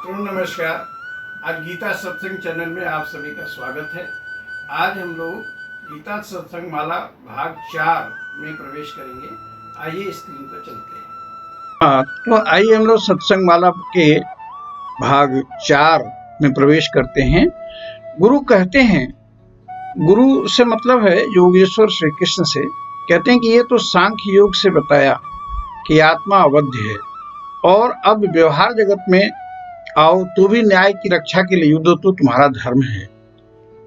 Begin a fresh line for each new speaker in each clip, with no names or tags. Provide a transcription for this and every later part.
नमस्कार। आज गीता सत्संग चैनल में आप सभी का स्वागत है। आज हम लोग गीता सत्संग माला भाग 4 में प्रवेश करेंगे। आइए स्क्रीन पर चलते हैं।
तो आइए हम लोग सत्संग माला के भाग 4 में प्रवेश करते हैं। गुरु कहते हैं, गुरु से मतलब है योगेश्वर श्री कृष्ण से। कहते हैं कि ये तो सांख्य योग से बताया कि आत्मा अवध्य है, और अब व्यवहार जगत में आओ तो भी न्याय की रक्षा के लिए युद्ध तो तुम्हारा धर्म है।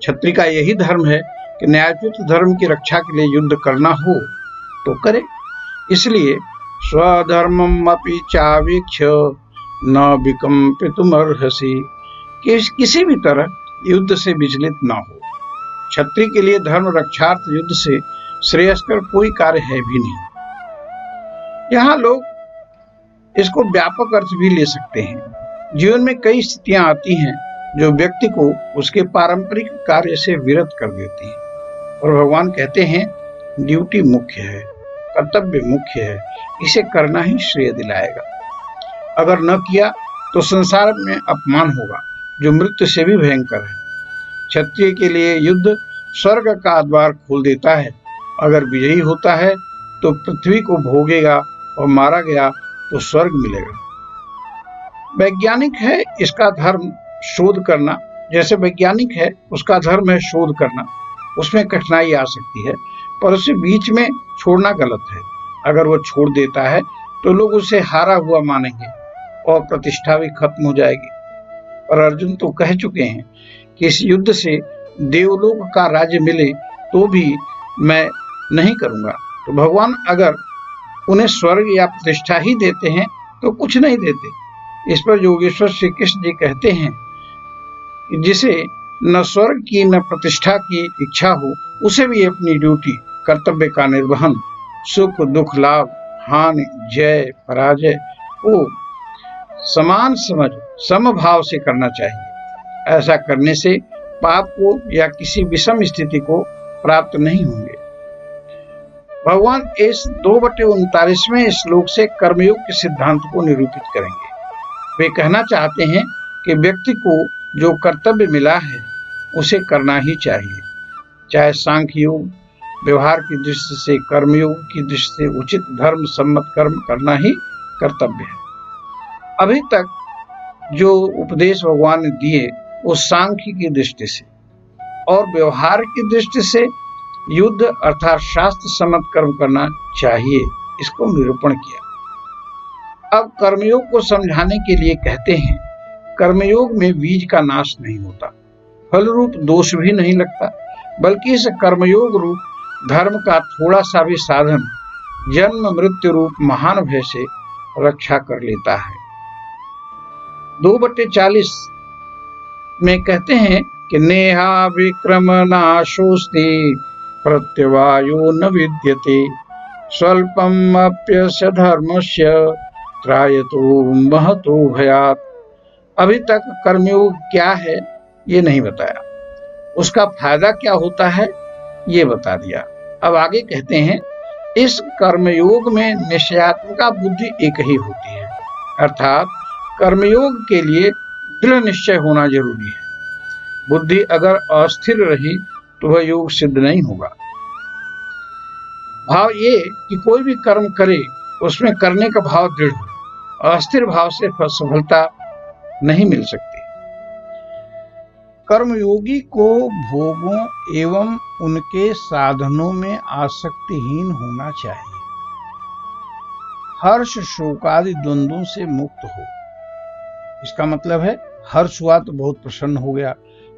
क्षत्रिय का यही धर्म है कि न्यायोचित धर्म की रक्षा के लिए युद्ध करना हो तो करे। इसलिए स्वधर्मम अपि चावीक्ष्य न विकम्पितुमर्हसि, किसी भी तरह युद्ध से विचलित न हो। क्षत्रिय के लिए धर्म रक्षार्थ युद्ध से श्रेयस्कर कोई कार्य है भी नहीं। यहाँ लोग इसको व्यापक अर्थ भी ले सकते हैं। जीवन में कई स्थितियां आती हैं जो व्यक्ति को उसके पारंपरिक कार्य से विरत कर देती हैं, और भगवान कहते हैं ड्यूटी मुख्य है, कर्तव्य मुख्य है, इसे करना ही श्रेय दिलाएगा। अगर न किया तो संसार में अपमान होगा जो मृत्यु से भी भयंकर है। क्षत्रिय के लिए युद्ध स्वर्ग का द्वार खोल देता है। अगर विजयी होता है तो पृथ्वी को भोगेगा, और मारा गया तो स्वर्ग मिलेगा। वैज्ञानिक है इसका धर्म शोध करना, जैसे वैज्ञानिक है उसका धर्म है शोध करना। उसमें कठिनाई आ सकती है, पर उसे बीच में छोड़ना गलत है। अगर वो छोड़ देता है तो लोग उसे हारा हुआ मानेंगे और प्रतिष्ठा भी खत्म हो जाएगी। और अर्जुन तो कह चुके हैं कि इस युद्ध से देवलोक का राज्य मिले तो भी मैं नहीं करूंगा। तो भगवान अगर उन्हें स्वर्ग या प्रतिष्ठा ही देते हैं तो कुछ नहीं देते। इस पर योगेश्वर श्री कृष्ण जी कहते हैं कि जिसे न स्वर्ग की न प्रतिष्ठा की इच्छा हो, उसे भी अपनी ड्यूटी कर्तव्य का निर्वहन, सुख दुख लाभ हानि जय पराजय को समान समझ समभाव से करना चाहिए। ऐसा करने से पाप को या किसी विषम स्थिति को प्राप्त नहीं होंगे। भगवान इस 2/39वें श्लोक से कर्मयोग के सिद्धांत को निरूपित करेंगे। वे कहना चाहते हैं कि व्यक्ति को जो कर्तव्य मिला है उसे करना ही चाहिए, चाहे सांख्य योग व्यवहार की दृष्टि से, कर्मयोग की दृष्टि से उचित धर्म सम्मत कर्म करना ही कर्तव्य है। अभी तक जो उपदेश भगवान ने दिए वो सांख्य की दृष्टि से, और व्यवहार की दृष्टि से युद्ध अर्थात शास्त्र सम्मत कर्म करना चाहिए, इसको निरूपण किया। अब कर्मयोग को समझाने के लिए कहते हैं, कर्मयोग में बीज का नाश नहीं होता, फल रूप दोष भी नहीं लगता, बल्कि इस कर्मयोग रूप धर्म का थोड़ा सा भी साधन जन्म मृत्यु रूप महान भय से रक्षा कर लेता है। 2/40 में कहते हैं कि नेहा विक्रम नाशोस्ति प्रत्यवायो न विद्यते स्वल्पम अप्यस्य धर्मस्य त्रायतो महतो भयात्। अभी तक कर्मयोग क्या है ये नहीं बताया, उसका फायदा क्या होता है ये बता दिया। अब आगे कहते हैं, इस कर्मयोग में निश्चयात्मिका बुद्धि एक ही होती है, अर्थात कर्मयोग के लिए दृढ़ निश्चय होना जरूरी है। बुद्धि अगर अस्थिर रही तो वह योग सिद्ध नहीं होगा। भाव ये कि कोई भी कर्म करे उसमें करने का भाव दृढ़ हो, अस्थिर भाव से सफलता नहीं मिल सकती। कर्मयोगी को भोगों एवं उनके साधनों में आसक्तिहीन होना चाहिए। हर्ष शोकादि द्वंद्वों से मुक्त हो। इसका मतलब है हर्ष हुआ तो बहुत प्रसन्न हो गया,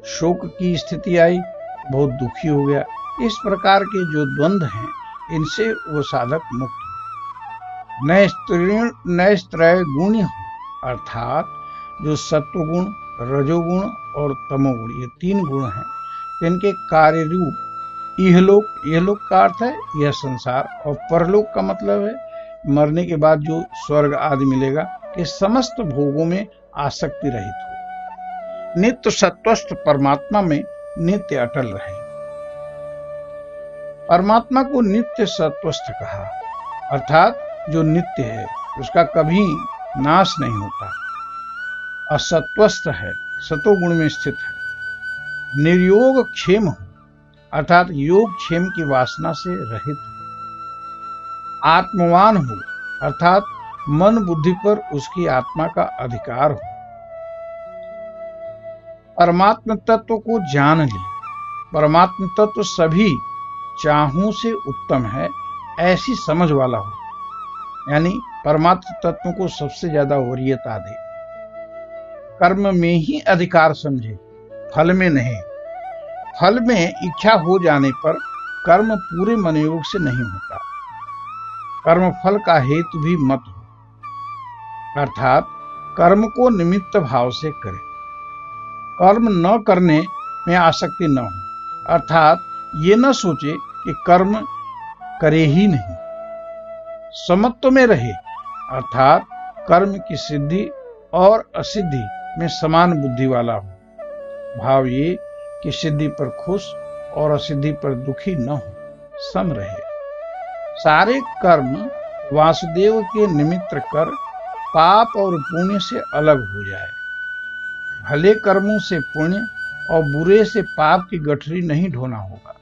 शोक की स्थिति आई बहुत दुखी हो गया। इस प्रकार के जो द्वंद्व हैं इनसे वो साधक मुक्त हो। नैस्त्रय गुण, अर्थात जो सत्वगुण रजोगुण और तमोगुण ये 3 गुण हैं, इनके कार्य रूप इहलोक का अर्थ है यह संसार, और परलोक का मतलब है मरने के बाद जो स्वर्ग आदि मिलेगा, कि समस्त भोगों में आसक्ति रहित हो, नित्य सत्वस्थ परमात्मा में नित्य अटल रहे। परमात्मा को नित्य सत्वस्थ कहा, अर्थात जो नित्य है उसका कभी नाश नहीं होता। असत्वस्थ है, सतोगुण में स्थित है। निर्योग क्षेम हो, अर्थात योग क्षेम की वासना से रहित हो। आत्मवान हो, अर्थात मन बुद्धि पर उसकी आत्मा का अधिकार हो। परमात्म तत्व को जान ले, परमात्म तत्व सभी चाहों से उत्तम है, ऐसी समझ वाला हो, यानी परमात्म तत्व को सबसे ज्यादा वरीयता दे। कर्म में ही अधिकार समझे, फल में नहीं। फल में इच्छा हो जाने पर कर्म पूरे मनोयोग से नहीं होता। कर्म फल का हेतु भी मत हो, अर्थात कर्म को निमित्त भाव से करे। कर्म न करने में आसक्ति न हो, अर्थात ये न सोचे कि कर्म करे ही नहीं। समत्व में रहे, अर्थात कर्म की सिद्धि और असिद्धि में समान बुद्धि वाला हो। भाव ये कि सिद्धि पर खुश और असिद्धि पर दुखी न हो, सम रहे। सारे कर्म वासुदेव के निमित्त कर पाप और पुण्य से अलग हो जाए। भले कर्मों से पुण्य और बुरे से पाप की गठरी नहीं ढोना होगा।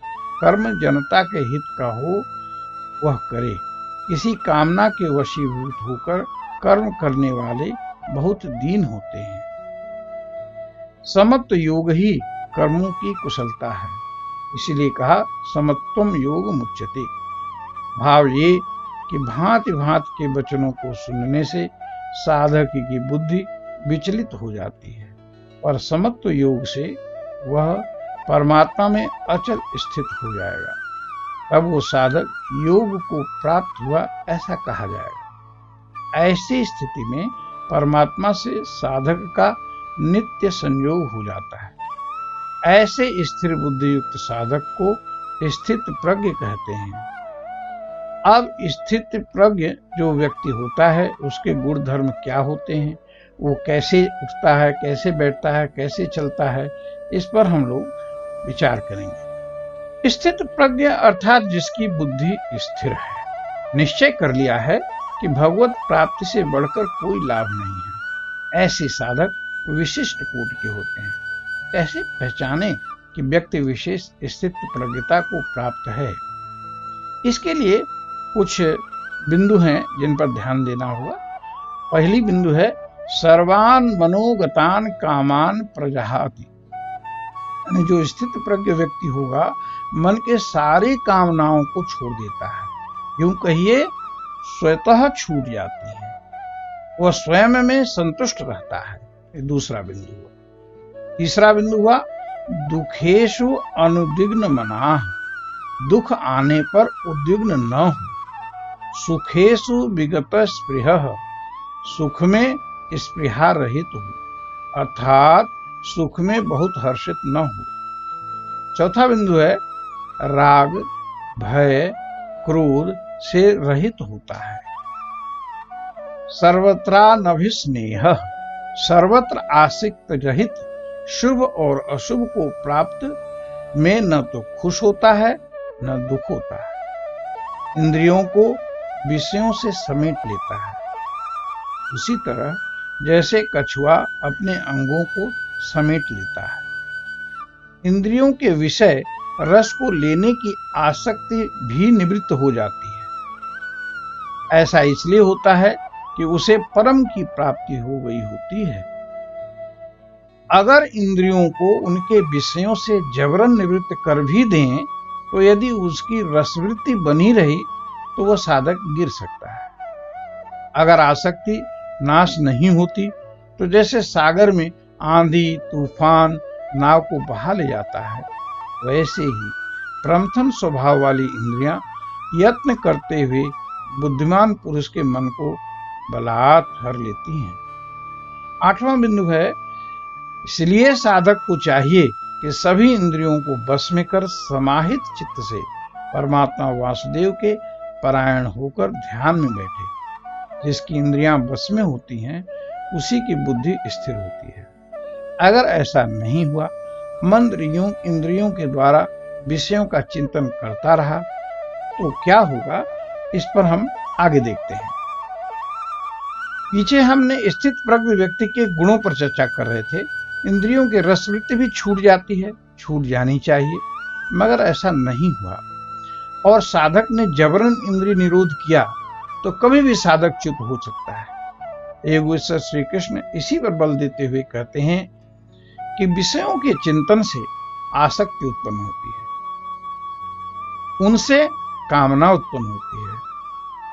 कर्म जनता के हित का हो वह करे। किसी कामना के वशीभूत होकर कर्म करने वाले बहुत दीन होते हैं। समत्व योग ही कर्मों की कुशलता है, इसीलिए कहा समत्वम योग मुच्यते। भाव ये कि भांति भांति के वचनों को सुनने से साधक की बुद्धि विचलित हो जाती है, और समत्व योग से वह परमात्मा में अचल स्थित हो जाएगा। तब वो साधक योग को प्राप्त हुआ ऐसा कहा जाएगा। ऐसी स्थिति में परमात्मा से साधक का नित्य संयोग हो जाता है। ऐसे स्थिर बुद्धि युक्त साधक को स्थित प्रज्ञ कहते हैं। अब स्थित प्रज्ञ जो व्यक्ति होता है उसके गुण धर्म क्या होते हैं, वो कैसे उठता है, कैसे बैठता है, कैसे चलता है, इस पर हम लोग विचार करेंगे। स्थित प्रज्ञ अर्थात जिसकी बुद्धि स्थिर है, निश्चय कर लिया है कि भगवत प्राप्ति से बढ़कर कोई लाभ नहीं है, ऐसे साधक विशिष्ट कोटि के होते हैं। कैसे पहचाने कि व्यक्ति विशेष स्थित प्रज्ञता को प्राप्त है? इसके लिए कुछ बिंदु हैं जिन पर ध्यान देना होगा। पहली बिंदु है सर्वान मनोगतान कामान प्रजहाति, यानी जो स्थित प्रज्ञ व्यक्ति होगा मन के सारी कामनाओं को छोड़ देता है, यूं कहिए स्वतः छूट जाती है, वह स्वयं में संतुष्ट रहता है। ये दूसरा बिंदु हुआ। तीसरा बिंदु हुआ दुखेशु अनुद्विग्न मनाः, दुख आने पर उद्विग्न न हो। सुखेशु विगत स्पृहः, सुख में स्पृहा रहित हो, अर्थात सुख में बहुत हर्षित न हो। चौथा बिंदु है राग भय क्रोध से रहित होता है। सर्वत्रानभिस्नेह, सर्वत्र आसक्त रहित, शुभ और अशुभ को प्राप्त में न तो खुश होता है न दुख होता है। इंद्रियों को विषयों से समेट लेता है, उसी तरह जैसे कछुआ अपने अंगों को समेट लेता है। इंद्रियों के विषय रस को लेने की आसक्ति भी निवृत्त हो जाती है। ऐसा इसलिए होता है कि उसे परम की प्राप्ति हो गई होती है। अगर इंद्रियों को उनके विषयों से जबरन निवृत्त कर भी दें तो यदि उसकी रसवृत्ति बनी रही तो वह साधक गिर सकता है। अगर आसक्ति नाश नहीं होती तो जैसे सागर में आंधी तूफान नाव को बहा ले जाता है, वैसे ही प्रमथन स्वभाव वाली इंद्रियां यत्न करते हुए बुद्धिमान पुरुष के मन को बलात् हर लेती हैं। आठवां बिंदु है इसलिए साधक को चाहिए कि सभी इंद्रियों को बस में कर समाहित चित्त से परमात्मा वासुदेव के परायण होकर ध्यान में बैठे। जिसकी इंद्रियां बस में होती हैं उसी की बुद्धि स्थिर होती है। अगर ऐसा नहीं हुआ, मन इंद्रियों के द्वारा विषयों का चिंतन करता रहा तो क्या होगा, इस पर हम आगे देखते हैं। पीछे हमने स्थित प्रज्ञ व्यक्ति के गुणों पर चर्चा कर रहे थे। इंद्रियों की रसवृत्ति भी छूट जाती है, छूट जानी चाहिए, मगर ऐसा नहीं हुआ और साधक ने जबरन इंद्रिय निरोध किया तो कभी भी साधक च्युत हो सकता है। योगेश्वर श्री कृष्ण इसी पर बल देते हुए कहते हैं कि विषयों के चिंतन से आसक्ति उत्पन्न होती है, उनसे कामना उत्पन्न होती है,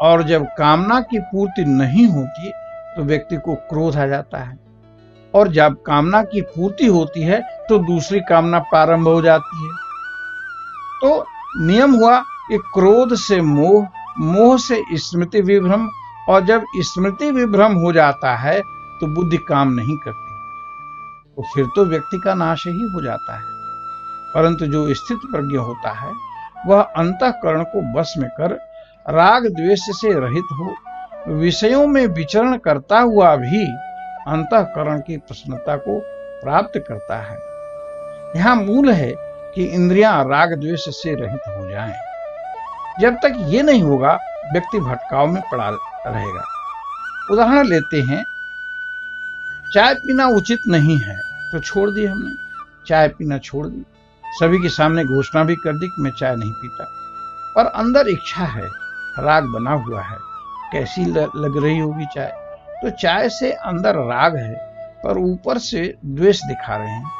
और जब कामना की पूर्ति नहीं होती तो व्यक्ति को क्रोध आ जाता है, और जब कामना की पूर्ति होती है तो दूसरी कामना प्रारंभ हो जाती है। तो नियम हुआ कि क्रोध से मोह, मोह से स्मृति विभ्रम, और जब स्मृति विभ्रम हो जाता है तो बुद्धि काम नहीं करती, तो फिर तो व्यक्ति का नाश ही हो जाता है। परंतु जो स्थित प्रज्ञ होता है वह अंतःकरण को वश में कर राग द्वेष से रहित हो विषयों में विचरण करता हुआ भी अंतःकरण की प्रसन्नता को प्राप्त करता है। यहाँ मूल है कि इंद्रियां राग द्वेष से रहित हो जाएं। जब तक ये नहीं होगा व्यक्ति भटकाव में पड़ा रहेगा। उदाहरण लेते हैं, चाय पीना उचित नहीं है तो छोड़ दी हमने, चाय पीना छोड़ दी, सभी के सामने घोषणा भी कर दी कि मैं चाय नहीं पीता, पर अंदर इच्छा है, राग बना हुआ है, कैसी लग रही होगी चाय। तो चाय से अंदर राग है पर ऊपर से द्वेष दिखा रहे हैं।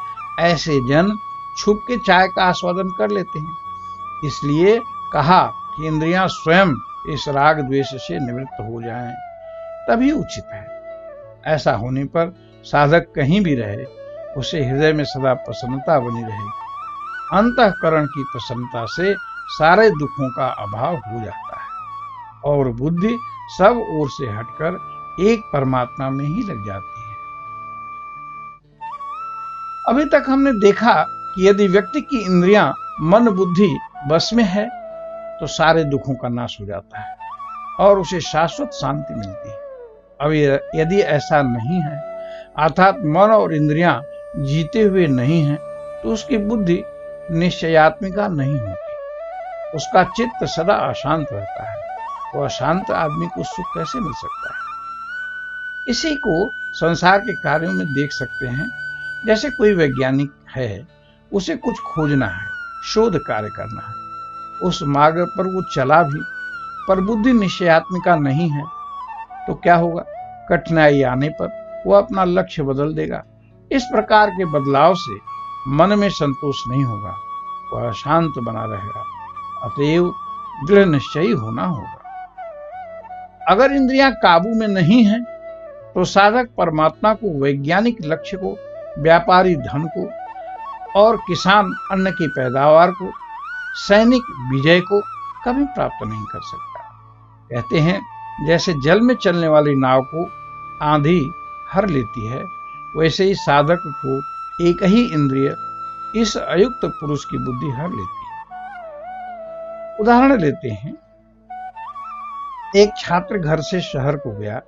ऐसे जन छुप के चाय का आस्वादन कर लेते हैं। इसलिए कहा कि इंद्रियां स्वयं इस राग द्वेष से निवृत्त हो जाएं, तभी उचित है। ऐसा होने पर साधक कहीं भी रहे उसे हृदय में सदा प्रसन्नता बनी रहेगी। अंतःकरण की प्रसन्नता से सारे दुखों का अभाव हो जाता है और बुद्धि सब ओर से हटकर एक परमात्मा में ही लग जाती है। अभी तक हमने देखा कि यदि व्यक्ति की इंद्रियां मन बुद्धि बस में है तो सारे दुखों का नाश हो जाता है और उसे शाश्वत शांति मिलती है। अब यदि ऐसा नहीं है, अर्थात मन और इंद्रियां जीते हुए नहीं है, तो उसकी बुद्धि निश्चयात्मिका नहीं होती, उसका चित्त सदा अशांत रहता है। वो अशांत आदमी को सुख कैसे मिल सकता है? इसी को संसार के कार्यों में देख सकते हैं। जैसे कोई वैज्ञानिक है, उसे कुछ खोजना है, शोध कार्य करना है, उस मार्ग पर वो चला भी, पर बुद्धि निश्चयात्मिका नहीं है, तो क्या होगा? कठिनाई आने पर वो अपना लक्ष्य बदल देगा। इस प्रकार के बदलाव से मन में संतोष नहीं होगा, वह अशांत बना रहेगा। अतएव दृढ़ निश्चयी होना होगा। अगर इंद्रियां काबू में नहीं हैं, तो साधक परमात्मा को, वैज्ञानिक लक्ष्य को, व्यापारी धन को और किसान अन्न की पैदावार को, सैनिक विजय को कभी प्राप्त नहीं कर सकता। कहते हैं, जैसे जल में चलने वाली नाव को आंधी हर लेती है, वैसे ही साधक को एक ही इंद्रिय, इस अयुक्त पुरुष की बुद्धि हर लेती है। उदाहरण लेते हैं, एक छात्र घर से शहर को गया,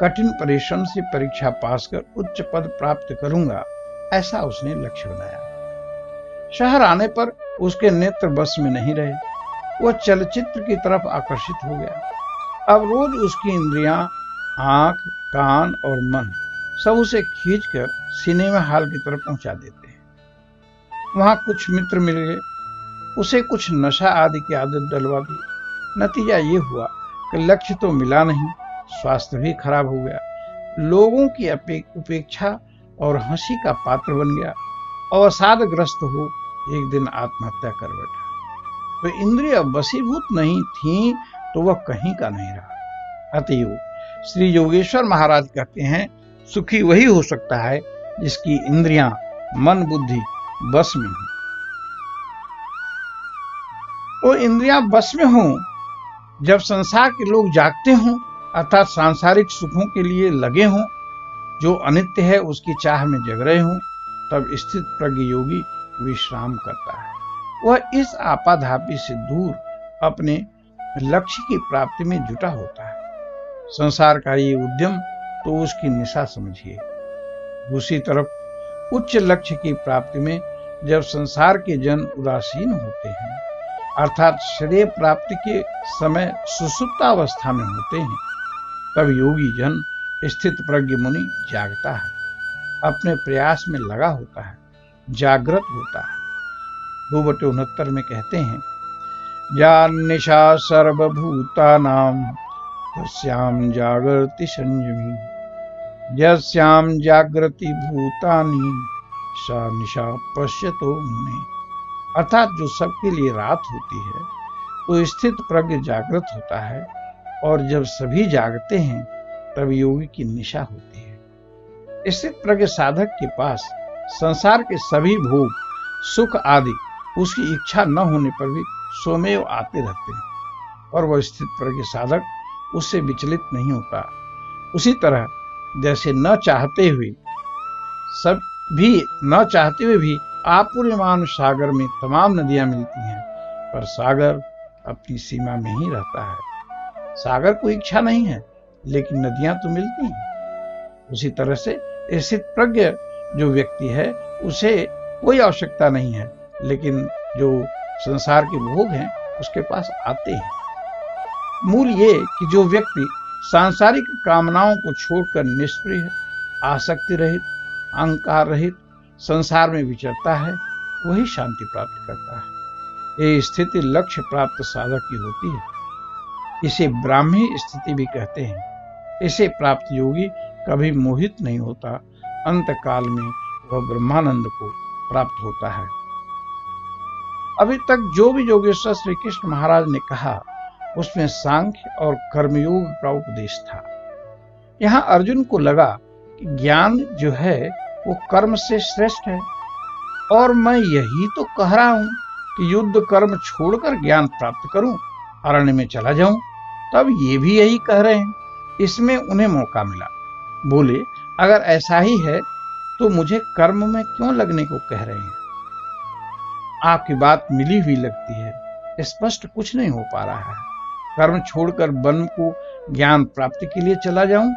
कठिन परिश्रम से परीक्षा पास कर उच्च पद प्राप्त करूंगा, ऐसा उसने लक्ष्य बनाया। शहर आने पर उसके नेत्र बस में नहीं रहे, वह चलचित्र की तरफ आकर्षित हो गया। अब रोज उसकी इंद्रियां, आंख, कान और मन सब उसे खींचकर सिनेमा हॉल की तरफ पहुंचा देते हैं। वहां कुछ मित्र मिल गए, उसे कुछ नशा आदि की आदत डलवा दी। नतीजा ये हुआ कि लक्ष्य तो मिला नहीं, स्वास्थ्य भी खराब हो गया, लोगों की उपेक्षा और हंसी का पात्र बन गया, अवसादग्रस्त हो एक दिन आत्महत्या कर बैठा। तो इंद्रिय वशीभूत नहीं थी तो वह कहीं का नहीं रहा। अतएव श्री योगेश्वर महाराज कहते हैं, सुखी वही हो सकता है जिसकी इंद्रियां, मन बुद्धि बस में हो। तो इंद्रियां बस में हों जब संसार के लोग जागते हों, अर्थात सांसारिक सुखों के लिए लगे हों, जो अनित्य है उसकी चाह में जग रहे हों, तब स्थित प्रज्ञ योगी विश्राम करता है। वह इस आपाधापी से दूर अपने लक्ष्य की प्राप्ति में जुटा होता है। संसार का ये उद्यम तो उसकी निशा समझिए। दूसरी तरफ उच्च लक्ष्य की प्राप्ति में जब संसार के जन उदासीन होते हैं, अर्थात श्रेय प्राप्ति के समय सुसुप्तावस्था में होते हैं, तब योगी जन स्थित प्रज्ञ मुनि जागता है, अपने प्रयास में लगा होता है, जागृत होता है। 2/69 में कहते हैं, या निशा सर्वभूतानां तस्यां जागृति संयमी, यस्यां जागृति भूतानि सा निशा पश्यतो मुने। अर्थात जो सबके लिए रात होती है तो स्थित प्रज्ञ जागृत होता है, और जब सभी जागते हैं तब योगी की निशा होती है। स्थित प्रज्ञ साधक के पास संसार के सभी भोग, सुख आदि उसकी इच्छा न होने पर भी स्वमेव आते रहते हैं, और वह स्थित प्रज्ञ साधक उससे विचलित नहीं होता। उसी तरह जैसे न चाहते हुए भी आपूर्यमान सागर में तमाम नदियां मिलती हैं, पर सागर अपनी सीमा में ही रहता है। सागर को इच्छा नहीं है, लेकिन नदियां तो मिलती हैं। उसी तरह से स्थित प्रज्ञ जो व्यक्ति है उसे कोई आवश्यकता नहीं है, लेकिन जो संसार के भोग हैं उसके पास आते हैं। मूल ये कि जो व्यक्ति सांसारिक कामनाओं को छोड़कर निष्प्रिय, आसक्ति रहित, अहंकार रहित संसार में विचरता है, वही शांति प्राप्त करता है। ये स्थिति लक्ष्य प्राप्त साधक की होती है। इसे ब्राह्मी स्थिति भी कहते हैं। इसे प्राप्त योगी कभी मोहित नहीं होता, अंत काल में वह ब्रह्मानंद को प्राप्त होता है। अभी तक जो भी योगेश्वर श्री कृष्ण महाराज ने कहा उसमें सांख्य और कर्मयोग का उपदेश था। यहाँ अर्जुन को लगा कि ज्ञान जो है वो कर्म से श्रेष्ठ है, और मैं यही तो कह रहा हूं कि युद्ध कर्म छोड़कर ज्ञान प्राप्त करूं, अरण्य में चला जाऊं। तब ये भी यही कह रहे हैं। इसमें उन्हें मौका मिला। बोले, अगर ऐसा ही है तो मुझे कर्म में क्यों लगने को कह रहे हैं? आपकी बात मिली हुई लगती है, स्पष्ट कुछ नहीं हो पा रहा है। कर्म छोड़कर वन को ज्ञान प्राप्ति के लिए चला जाऊं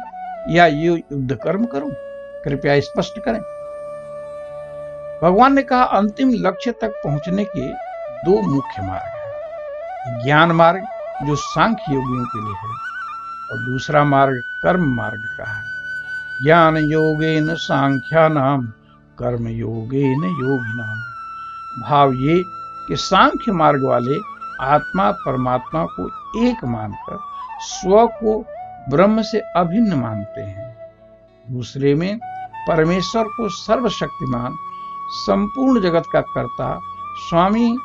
या ये युद्ध कर्म करूं? कृपया स्पष्ट करें। भगवान ने कहा, अंतिम लक्ष्य तक पहुंचने के दो मुख्य मार्ग हैं। ज्ञान मार्ग जो सांख्य योगियों के लिए है, और दूसरा मार्ग कर्म मार्ग का है। ज्ञान योगेन सांख्यानाम कर्म योगेन योगिनाम। भाव ये कि सांख्य मार्ग वाले आत्मा परमात्मा को एक मानकर स्व को ब्रह्म से अभिन्न मानते हैं। दूसरे में परमेश्वर को सर्वशक्तिमान, संपूर्ण जगत का कर्ता, स्वामी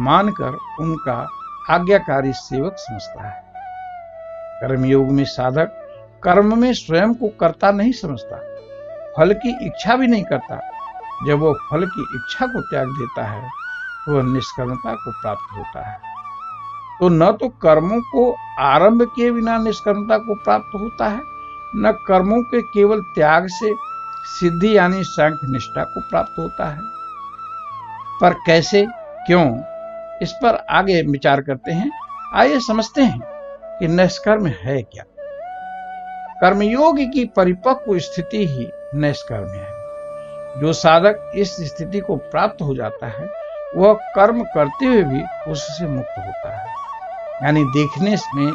मानकर उनका आज्ञाकारी सेवक समझता है। कर्मयोग में साधक कर्म में स्वयं को कर्ता नहीं समझता, फल की इच्छा भी नहीं करता। जब वो फल की इच्छा को त्याग देता है तो वह निष्कर्मता को प्राप्त होता है। तो न तो कर्मों को आरंभ किए बिना निष्कर्मता को प्राप्त होता है, न कर्मों के केवल त्याग से सिद्धि यानी सांख्य निष्ठा को प्राप्त होता है। पर कैसे, क्यों, इस पर आगे विचार करते हैं। आइए समझते हैं कि निष्कर्म है क्या। कर्मयोग की परिपक्व स्थिति ही निष्कर्म है। जो साधक इस स्थिति को प्राप्त हो जाता है वह कर्म करते हुए भी उससे मुक्त होता है। यानी देखने में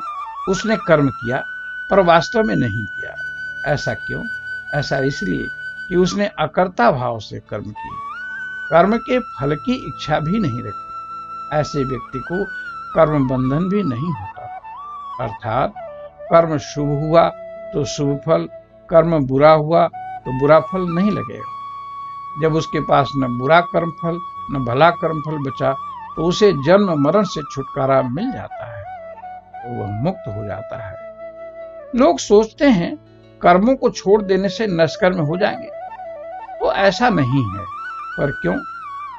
उसने कर्म किया पर वास्तव में नहीं किया। ऐसा क्यों? ऐसा इसलिए कि उसने अकर्ता भाव से कर्म किए, कर्म के फल की इच्छा भी नहीं रखी। ऐसे व्यक्ति को कर्म बंधन भी नहीं होता। अर्थात कर्म शुभ हुआ तो शुभ फल, कर्म बुरा हुआ तो बुरा फल नहीं लगेगा। जब उसके पास न बुरा कर्म फल न भला कर्म फल बचा तो उसे जन्म मरण से छुटकारा मिल जाता है, तो वह मुक्त हो जाता है। लोग सोचते हैं कर्मों को छोड़ देने से निष्कर्म हो जाएंगे, तो ऐसा नहीं है। पर क्यों?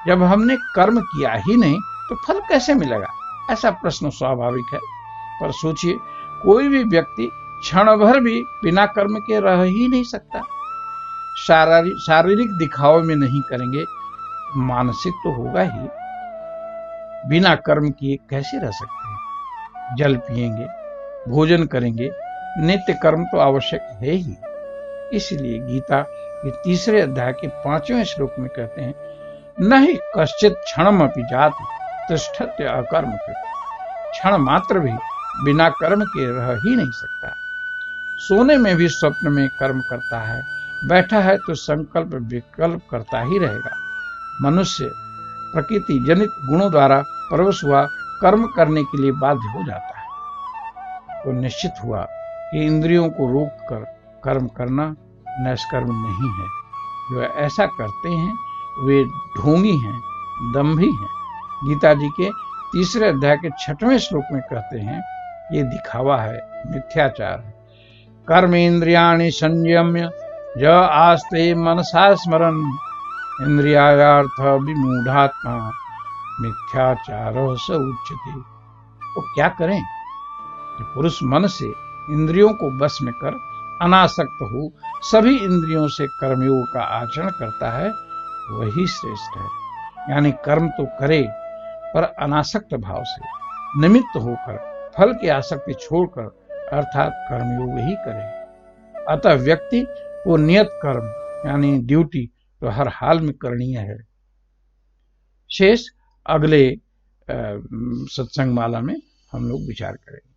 जब हमने कर्म किया ही नहीं तो फल कैसे मिलेगा? ऐसा प्रश्न स्वाभाविक है। पर सोचिए, कोई भी व्यक्ति क्षण भर भी बिना कर्म के रह ही नहीं सकता। शारीरिक दिखावे में नहीं करेंगे, मानसिक तो होगा ही। बिना कर्म किए कैसे रह सकते हैं? जल पिएंगे, भोजन करेंगे, नित्य कर्म तो आवश्यक है ही। इसलिए गीता के 3 अध्याय के 5वें श्लोक में कहते हैं, नहीं कश्चित क्षणमपि जाति तिष्ठत्य अकर्म कृत। क्षण मात्र भी बिना कर्म के रह ही नहीं सकता। सोने में भी स्वप्न में कर्म करता है, बैठा है तो संकल्प विकल्प करता ही रहेगा। मनुष्य प्रकृति जनित गुणों द्वारा परवश हुआ कर्म करने के लिए बाध्य हो जाता है। तो निश्चित हुआ कि इंद्रियों को रोककर कर्म करना निष्कर्म नहीं है। जो ऐसा करते हैं वे ढोंगी हैं, दंभी हैं। गीता जी के 3 अध्याय के 6वें श्लोक में कहते हैं, ये दिखावा है, मिथ्याचार है। कर्म इंद्रियाणि संयम्य य आस्ते मनसा स्मरन् इंद्रियार्थ विमूढ़ात्मा मिथ्याचार स उच्यते। तो क्या करें? जो पुरुष मन से इंद्रियों को बस में कर अनासक्त हो सभी इंद्रियों से कर्मयोग का आचरण करता है, वही श्रेष्ठ है। यानी कर्म तो करे पर अनासक्त भाव से, निमित्त होकर, फल की आसक्ति छोड़कर, अर्थात कर्मयोग ही करे। अतः व्यक्ति को नियत कर्म यानी ड्यूटी तो हर हाल में करणीय है। शेष अगले सत्संग माला में हम लोग विचार करेंगे।